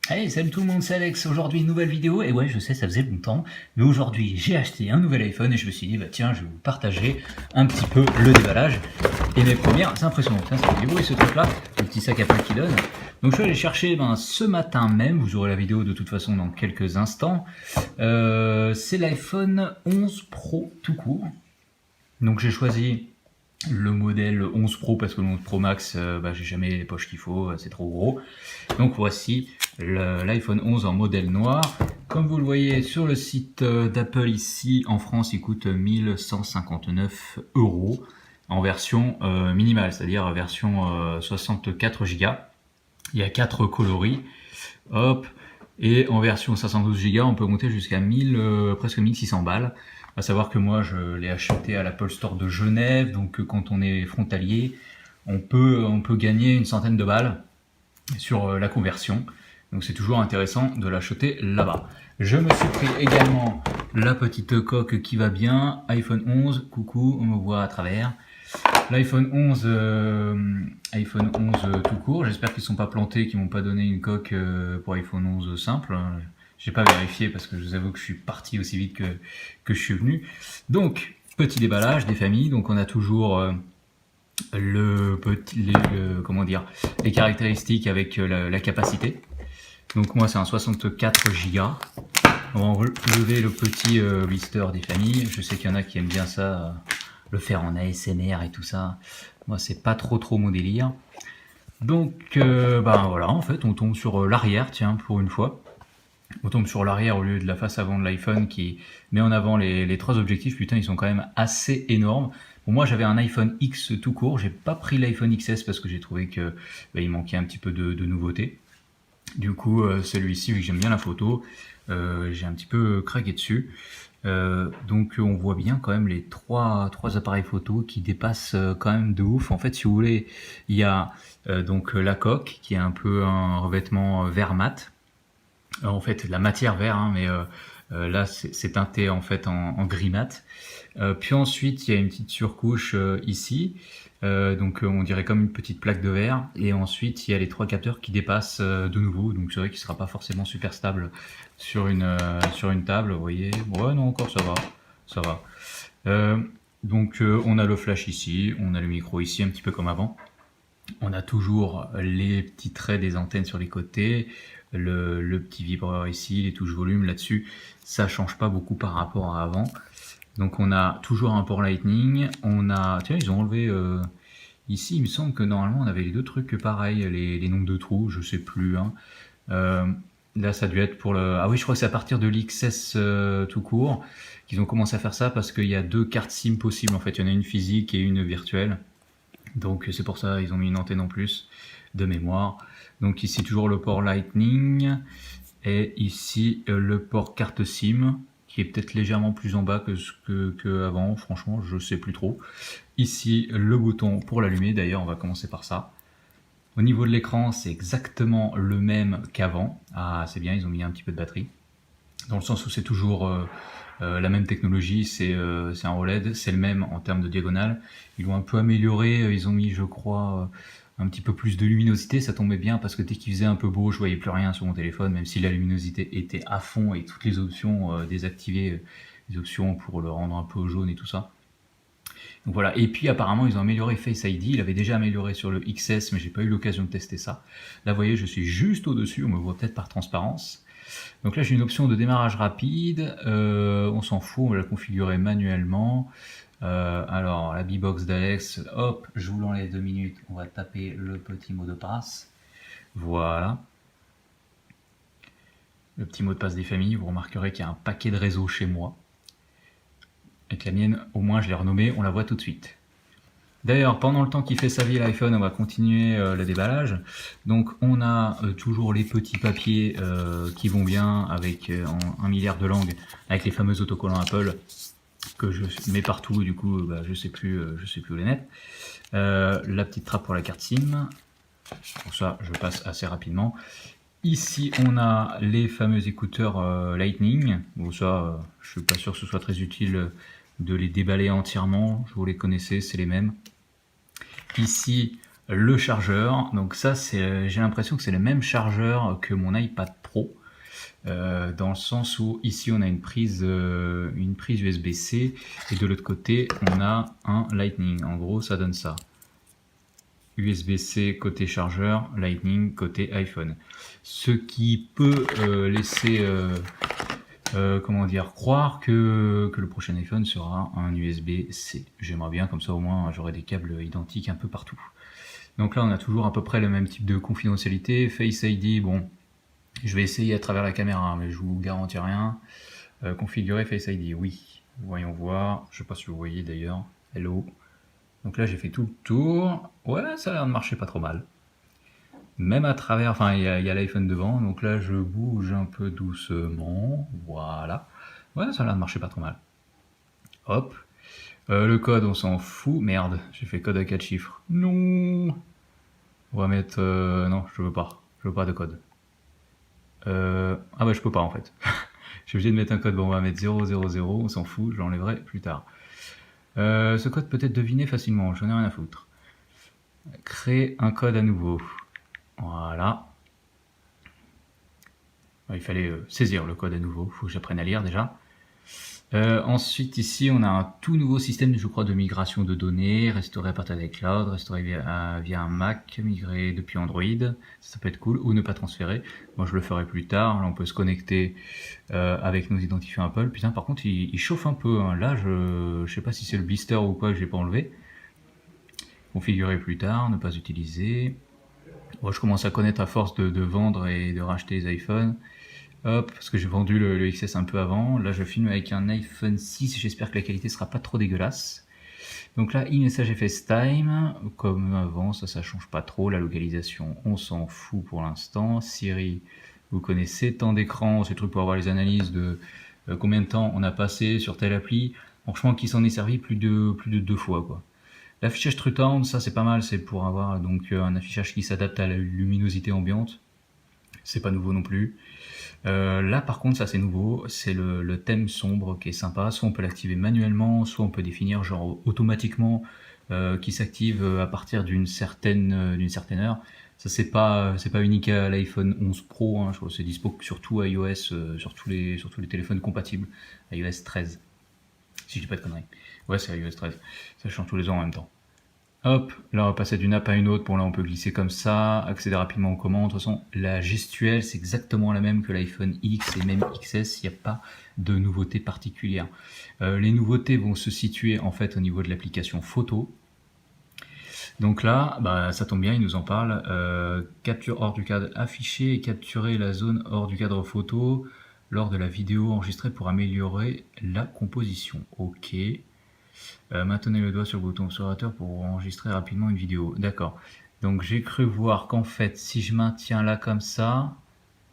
Hey, salut tout le monde, c'est Alex. Aujourd'hui, une nouvelle vidéo. Et ouais, je sais, ça faisait longtemps. Mais aujourd'hui, j'ai acheté un nouvel iPhone et je me suis dit, bah tiens, je vais vous partager un petit peu le déballage et mes premières impressions. Tiens, ça fait du bruit ce truc-là, le petit sac à pain qui donne. Donc je vais aller chercher ce matin même. Vous aurez la vidéo de toute façon dans quelques instants. C'est l'iPhone 11 Pro tout court. Donc j'ai choisi le modèle 11 Pro parce que le 11 Pro Max, j'ai jamais les poches qu'il faut, c'est trop gros. Donc voici l'iPhone 11 en modèle noir. Comme vous le voyez sur le site d'Apple ici, en France, il coûte 1159 € en version minimale, c'est-à-dire version 64 Go. Il y a 4 coloris. Hop. Et en version 512 Go, on peut monter jusqu'à presque 1600 balles. À savoir que moi, je l'ai acheté à l'Apple Store de Genève, donc quand on est frontalier, on peut gagner une centaine de balles sur la conversion. Donc c'est toujours intéressant de l'acheter là-bas. Je me suis pris également la petite coque qui va bien. iPhone 11, coucou, on me voit à travers. L'iPhone 11, iPhone 11 tout court. J'espère qu'ils ne sont pas plantés, qu'ils m'ont pas donné une coque pour iPhone 11 simple. J'ai pas vérifié parce que je vous avoue que je suis parti aussi vite que je suis venu. Donc, petit déballage des familles. Donc on a toujours les caractéristiques avec la capacité. Donc moi c'est un 64 Go. On va enlever le petit blister des familles. Je sais qu'il y en a qui aiment bien ça, le faire en ASMR et tout ça. Moi c'est pas trop mon délire. Donc voilà, en fait on tombe sur l'arrière, tiens, pour une fois. On tombe sur l'arrière au lieu de la face avant de l'iPhone qui met en avant les trois objectifs. Putain, ils sont quand même assez énormes. Bon, moi j'avais un iPhone X tout court, j'ai pas pris l'iPhone XS parce que j'ai trouvé que il manquait un petit peu de nouveauté. Du coup, celui-ci, vu que j'aime bien la photo, j'ai un petit peu craqué dessus. Donc on voit bien quand même les trois appareils photo qui dépassent quand même de ouf. En fait, si vous voulez, il y a donc la coque qui est un peu un revêtement vert mat. En fait, la matière vert, hein, mais là c'est teinté en fait en gris mat. Puis ensuite, il y a une petite surcouche ici. Donc on dirait comme une petite plaque de verre, et ensuite il y a les trois capteurs qui dépassent de nouveau, donc c'est vrai qu'il sera pas forcément super stable sur une table, vous voyez. Ouais, non, encore ça va. Donc on a le flash ici, on a le micro ici, un petit peu comme avant. On a toujours les petits traits des antennes sur les côtés, le petit vibreur ici, les touches volume là-dessus, ça change pas beaucoup par rapport à avant. Donc on a toujours un port Lightning, on a... Tiens, ils ont enlevé... ici, il me semble que normalement on avait les deux trucs pareils, les nombres de trous, je sais plus. Hein. Là, ça a dû être pour le... Ah oui, je crois que c'est à partir de l'XS tout court qu'ils ont commencé à faire ça parce qu'il y a deux cartes SIM possibles. En fait, il y en a une physique et une virtuelle. Donc c'est pour ça ils ont mis une antenne en plus de mémoire. Donc ici toujours le port Lightning et ici le port carte SIM qui est peut-être légèrement plus en bas que avant, franchement je sais plus trop. Ici le bouton pour l'allumer, d'ailleurs on va commencer par ça. Au niveau de l'écran c'est exactement le même qu'avant. Ah c'est bien, ils ont mis un petit peu de batterie. Dans le sens où c'est toujours la même technologie, c'est un OLED, c'est le même en termes de diagonale. Ils l'ont un peu amélioré, ils ont mis je crois un petit peu plus de luminosité, ça tombait bien parce que dès qu'il faisait un peu beau, je voyais plus rien sur mon téléphone, même si la luminosité était à fond et toutes les options désactivées, les options pour le rendre un peu jaune et tout ça. Donc voilà, et puis apparemment ils ont amélioré Face ID, il avait déjà amélioré sur le XS mais j'ai pas eu l'occasion de tester ça. Là vous voyez je suis juste au-dessus, on me voit peut-être par transparence. Donc là j'ai une option de démarrage rapide, on s'en fout, on va la configurer manuellement. Alors la B-Box d'Alex, hop, je vous l'enlève 2 minutes, on va taper le petit mot de passe. Voilà. Le petit mot de passe des familles, vous remarquerez qu'il y a un paquet de réseaux chez moi. Avec la mienne, au moins je l'ai renommée, on la voit tout de suite. D'ailleurs, pendant le temps qu'il fait sa vie l'iPhone, on va continuer le déballage. Donc on a toujours les petits papiers qui vont bien avec en 1 milliard de langues, avec les fameux autocollants Apple que je mets partout et du coup je sais plus où les mettre. La petite trappe pour la carte SIM. Pour ça, je passe assez rapidement. Ici, on a les fameux écouteurs Lightning. Bon ça, je suis pas sûr que ce soit très utile de les déballer entièrement. Vous les connaissez, c'est les mêmes. Ici, le chargeur. Donc ça, j'ai l'impression que c'est le même chargeur que mon iPad Pro. Dans le sens où ici on a une prise USB-C et de l'autre côté on a un Lightning. En gros ça donne ça. USB-C côté chargeur, Lightning côté iPhone. Ce qui peut laisser comment dire, croire que le prochain iPhone sera un USB-C. J'aimerais bien, comme ça au moins j'aurai des câbles identiques un peu partout. Donc là on a toujours à peu près le même type de confidentialité. Face ID, bon, je vais essayer à travers la caméra, mais je vous garantis rien. Configurer Face ID, oui. Voyons voir. Je sais pas si vous voyez d'ailleurs. Hello. Donc là, j'ai fait tout le tour. Ouais, ça a l'air de marcher pas trop mal. Même à travers, enfin, il y a l'iPhone devant. Donc là, je bouge un peu doucement. Voilà. Ouais, ça a l'air de marcher pas trop mal. Hop. Le code, on s'en fout. Merde, j'ai fait code à 4 chiffres. Non. On va mettre... non, je veux pas. Je veux pas de code. Ah bah je peux pas en fait. Je suis obligé de mettre un code. Bon, on va mettre 000, on s'en fout, je l'enlèverai plus tard. Ce code peut être deviné facilement, j'en ai rien à foutre. Créer un code à nouveau. Voilà. Il fallait saisir le code à nouveau, faut que j'apprenne à lire déjà. Ensuite ici on a un tout nouveau système, je crois, de migration de données, restaurer à partir des clouds, restaurer via un Mac, migrer depuis Android, ça peut être cool, ou ne pas transférer. Moi je le ferai plus tard. Là on peut se connecter avec nos identifiants Apple. Putain, par contre il chauffe un peu, hein. Là je sais pas si c'est le blister ou quoi que j'ai pas enlevé. Configurer plus tard, ne pas utiliser. Moi je commence à connaître à force de vendre et de racheter les iPhones. Hop, parce que j'ai vendu le XS un peu avant. Là, je filme avec un iPhone 6. J'espère que la qualité sera pas trop dégueulasse. Donc là, e-message et FaceTime. Comme avant, ça change pas trop. La localisation, on s'en fout pour l'instant. Siri, vous connaissez. Temps d'écran, c'est le truc pour avoir les analyses de combien de temps on a passé sur telle appli. Franchement, qui s'en est servi plus de 2 fois, quoi. L'affichage TrueTone, ça c'est pas mal. C'est pour avoir donc un affichage qui s'adapte à la luminosité ambiante. C'est pas nouveau non plus. Là par contre ça c'est nouveau, c'est le thème sombre qui est sympa. Soit on peut l'activer manuellement, soit on peut définir genre automatiquement qui s'active à partir d'une certaine heure. Ça c'est pas unique à l'iPhone 11 Pro, hein. Je crois que c'est dispo sur tout iOS, sur tous les téléphones compatibles. iOS 13, si je dis pas de conneries. Ouais, c'est iOS 13, ça change tous les ans en même temps. Hop, là on va passer d'une app à une autre. Bon là on peut glisser comme ça, accéder rapidement aux commandes. De toute façon, la gestuelle c'est exactement la même que l'iPhone X et même XS, il n'y a pas de nouveautés particulières. Les nouveautés vont se situer en fait au niveau de l'application photo. Donc là, bah, ça tombe bien, il nous en parle. Capture hors du cadre affiché et capturer la zone hors du cadre photo lors de la vidéo enregistrée pour améliorer la composition. Ok. Maintenez le doigt sur le bouton observateur pour enregistrer rapidement une vidéo. D'accord. Donc j'ai cru voir qu'en fait, si je maintiens là comme ça,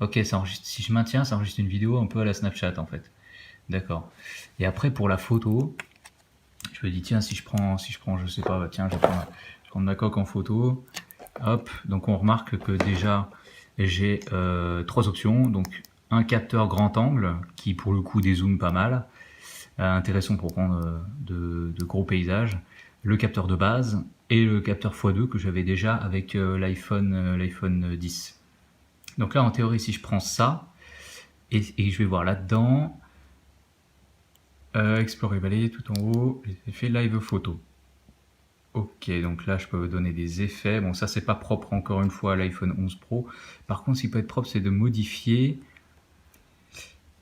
ok, ça enregistre, si je maintiens, ça enregistre une vidéo un peu à la Snapchat en fait. D'accord. Et après pour la photo, je me dis tiens, si je prends, je sais pas, bah, tiens, je vais prendre ma coque en photo. Hop. Donc on remarque que déjà j'ai 3 options. Donc un capteur grand angle qui pour le coup dézoome pas mal. Intéressant pour prendre de gros paysages, le capteur de base et le capteur x2 que j'avais déjà avec l'iPhone 10. Donc là en théorie si je prends ça et je vais voir là-dedans, explorer, balayer tout en haut, les effets live photo. Ok, donc là je peux donner des effets. Bon, ça c'est pas propre encore une fois à l'iPhone 11 Pro. Par contre, ce qui peut être propre, c'est de modifier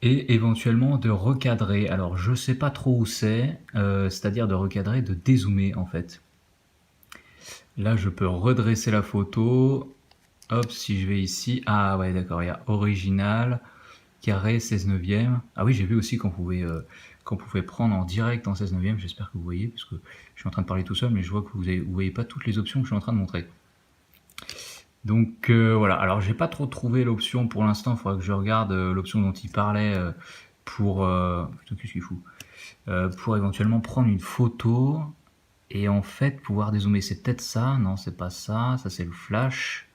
et éventuellement de recadrer. Alors je sais pas trop où c'est-à-dire de recadrer, de dézoomer en fait. Là je peux redresser la photo. Hop, si je vais ici, ah ouais d'accord, il y a original, carré, 16/9. Ah oui, j'ai vu aussi qu'on pouvait prendre en direct en 16/9. J'espère que vous voyez, parce que je suis en train de parler tout seul, mais je vois que vous voyez pas toutes les options que je suis en train de montrer. Donc voilà, alors j'ai pas trop trouvé l'option pour l'instant, il faudra que je regarde l'option dont il parlait pour... putain, qu'est-ce qu'il fout, pour éventuellement prendre une photo et en fait pouvoir dézoomer. C'est peut-être ça, non c'est pas ça, ça c'est le flash,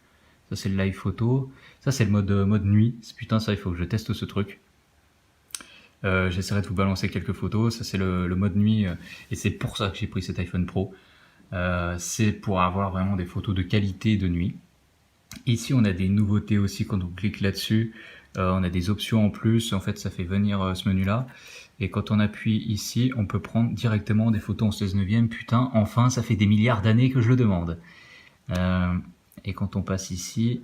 ça c'est le live photo, ça c'est le mode nuit. Putain, ça il faut que je teste ce truc. J'essaierai de vous balancer quelques photos, ça c'est le mode nuit et c'est pour ça que j'ai pris cet iPhone Pro. c'est pour avoir vraiment des photos de qualité de nuit. Ici, on a des nouveautés aussi quand on clique là-dessus. On a des options en plus. En fait, ça fait venir ce menu-là. Et quand on appuie ici, on peut prendre directement des photos en 16:9. Putain, enfin, ça fait des milliards d'années que je le demande. Et quand on passe ici,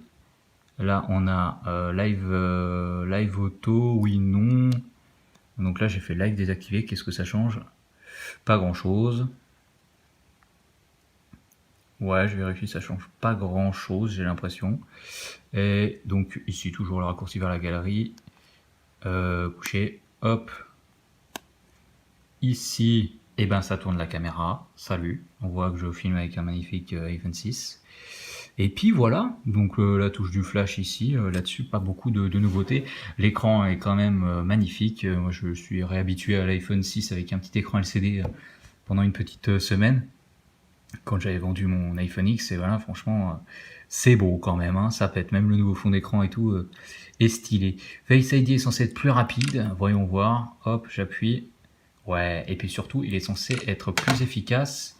là, on a live auto, oui, non. Donc là, j'ai fait live désactivé. Qu'est-ce que ça change? Pas grand-chose. Ouais, je vérifie, ça change pas grand-chose, j'ai l'impression. Et donc ici, toujours le raccourci vers la galerie. Coucher, hop. Ici, eh ben, ça tourne la caméra. Salut, on voit que je filme avec un magnifique iPhone 6. Et puis voilà, donc la touche du flash ici, là-dessus, pas beaucoup de nouveautés. L'écran est quand même magnifique. Moi, je suis réhabitué à l'iPhone 6 avec un petit écran LCD pendant une petite semaine, quand j'avais vendu mon iPhone X. Et voilà, franchement, c'est beau quand même, hein, ça pète. Même le nouveau fond d'écran et tout est stylé. Face ID est censé être plus rapide, voyons voir. Hop, j'appuie. Ouais, et puis surtout, il est censé être plus efficace,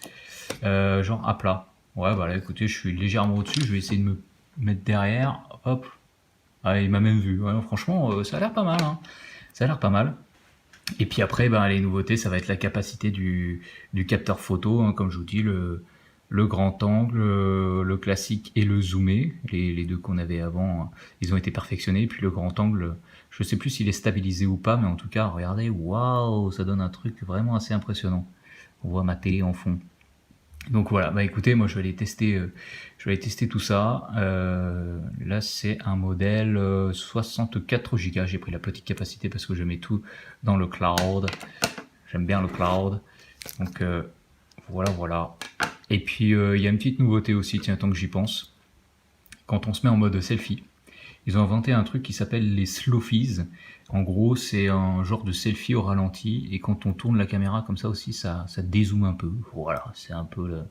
genre à plat. Ouais, bah là, écoutez, je suis légèrement au-dessus, je vais essayer de me mettre derrière, hop. Ah, il m'a même vu. Ouais, non, franchement, ça a l'air pas mal, hein. Ça a l'air pas mal. Et puis après, ben, les nouveautés, ça va être la capacité du capteur photo, hein, comme je vous dis, le grand angle, le classique et le zoomé. Les deux qu'on avait avant, ils ont été perfectionnés. Puis le grand angle, je sais plus s'il est stabilisé ou pas, mais en tout cas, regardez, waouh, ça donne un truc vraiment assez impressionnant. On voit ma télé en fond. Donc voilà, bah écoutez, moi je vais aller tester tout ça. Là c'est un modèle 64 Go. J'ai pris la petite capacité parce que je mets tout dans le cloud. J'aime bien le cloud. Donc voilà. Et puis il y a une petite nouveauté aussi, tiens, tant que j'y pense. Quand on se met en mode selfie, ils ont inventé un truc qui s'appelle les Slofies. En gros, c'est un genre de selfie au ralenti, et quand on tourne la caméra comme ça aussi, ça dézoome un peu. Voilà, c'est un peu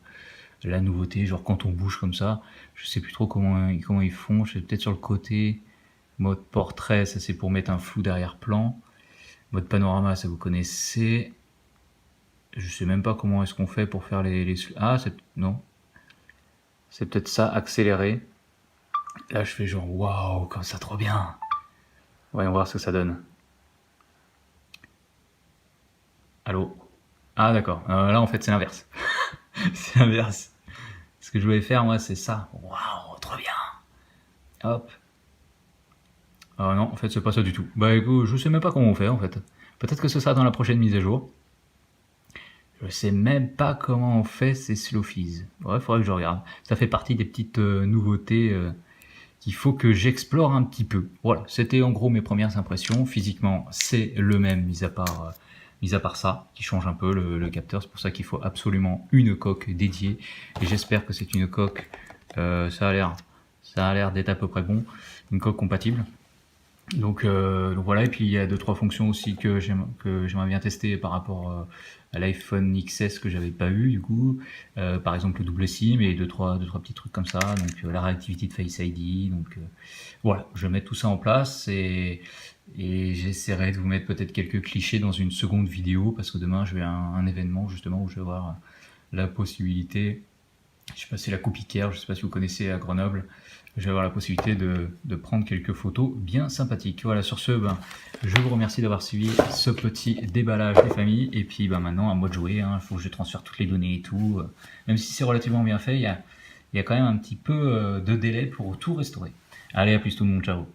la nouveauté. Genre quand on bouge comme ça, je sais plus trop comment ils font. Je sais peut-être sur le côté. Mode portrait, ça c'est pour mettre un flou derrière-plan. Mode panorama, ça vous connaissez. Je sais même pas comment est-ce qu'on fait pour faire Ah, non. C'est peut-être ça, accéléré. Là, je fais genre, waouh, comme ça, trop bien. Voyons voir ce que ça donne. Allô? Ah, d'accord. Là, en fait, c'est l'inverse. C'est l'inverse. Ce que je voulais faire, moi, c'est ça. Waouh, trop bien. Hop. Ah non, en fait, c'est pas ça du tout. Bah, écoute, je sais même pas comment on fait, en fait. Peut-être que ce sera dans la prochaine mise à jour. Je sais même pas comment on fait ces Slofies. Ouais, faudrait que je regarde. Ça fait partie des petites nouveautés qu'il faut que j'explore un petit peu. Voilà, c'était en gros mes premières impressions. Physiquement, c'est le même, mis à part ça, qui change un peu le capteur. C'est pour ça qu'il faut absolument une coque dédiée. Et j'espère que c'est une coque, ça a l'air d'être à peu près bon, une coque compatible. Donc voilà, et puis il y a 2-3 fonctions aussi que j'aimerais bien tester par rapport à l'iPhone XS que j'avais pas eu du coup, par exemple le double SIM et 2-3 petits trucs comme ça, donc la réactivité de Face ID, donc voilà, je vais mettre tout ça en place et j'essaierai de vous mettre peut-être quelques clichés dans une seconde vidéo, parce que demain je vais à un événement justement où je vais avoir la possibilité, je sais pas si c'est la Coupe Iker, je sais pas si vous connaissez à Grenoble, je vais avoir la possibilité de prendre quelques photos bien sympathiques. Voilà, sur ce, je vous remercie d'avoir suivi ce petit déballage des familles. Et puis maintenant, à moi de jouer, il faut que je transfère toutes les données et tout. Même si c'est relativement bien fait, il y a quand même un petit peu de délai pour tout restaurer. Allez, à plus tout le monde, ciao.